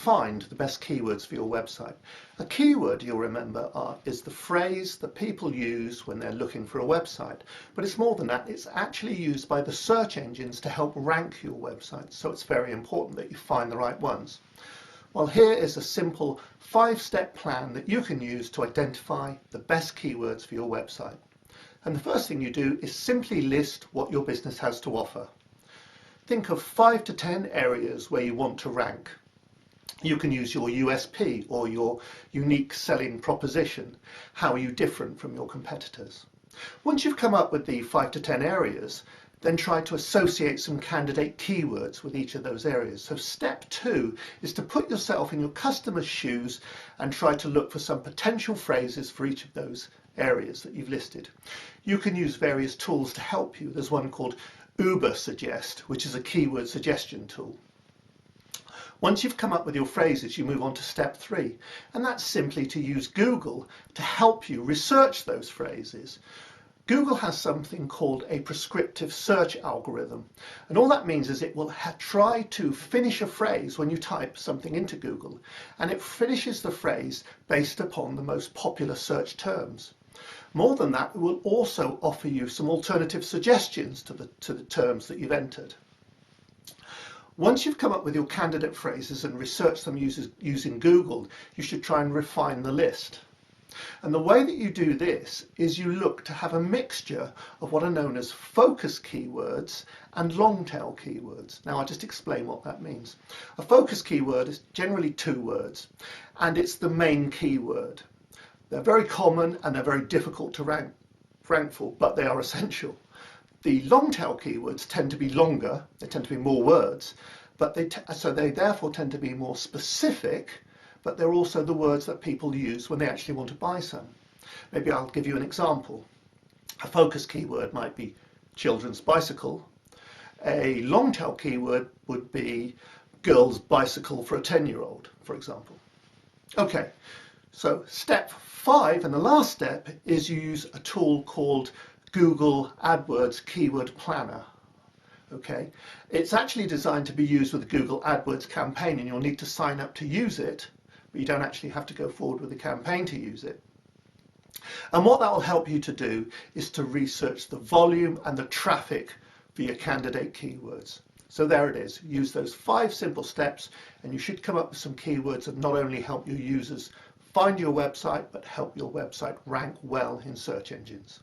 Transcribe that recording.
find the best keywords for your website. A keyword, you'll remember, is the phrase that people use when they're looking for a website. But it's more than that. It's actually used by the search engines to help rank your website. So it's very important that you find the right ones. Well, here is a simple 5-step plan that you can use to identify the best keywords for your website. And the first thing you do is simply list what your business has to offer. Think of 5 to 10 areas where you want to rank. You can use your USP or your unique selling proposition. How are you different from your competitors? Once you've come up with the 5 to 10 areas, then try to associate some candidate keywords with each of those areas. So step 2 is to put yourself in your customer's shoes and try to look for some potential phrases for each of those areas that you've listed. You can use various tools to help you. There's one called Ubersuggest, which is a keyword suggestion tool. Once you've come up with your phrases, you move on to step 3, and that's simply to use Google to help you research those phrases. Google has something called a prescriptive search algorithm, and all that means is it will try to finish a phrase when you type something into Google, and it finishes the phrase based upon the most popular search terms. More than that, it will also offer you some alternative suggestions to the terms that you've entered. Once you've come up with your candidate phrases and researched them using Google, you should try and refine the list. And the way that you do this is you look to have a mixture of what are known as focus keywords and long tail keywords. Now I'll just explain what that means. A focus keyword is generally 2 words, and it's the main keyword. They're very common and they're very difficult to rank for, but they are essential. The long tail keywords tend to be longer, they tend to be more words, but so they therefore tend to be more specific, but they're also the words that people use when they actually want to buy some. Maybe I'll give you an example. A focus keyword might be children's bicycle. A long tail keyword would be girl's bicycle for a 10-year-old, for example. Okay, so step 5, and the last step, is you use a tool called Google AdWords Keyword Planner. Okay, it's actually designed to be used with the Google AdWords campaign, and you'll need to sign up to use it, but you don't actually have to go forward with the campaign to use it. And what that will help you to do is to research the volume and the traffic for your candidate keywords. So there it is. Use those 5 simple steps and you should come up with some keywords that not only help your users find your website, but help your website rank well in search engines.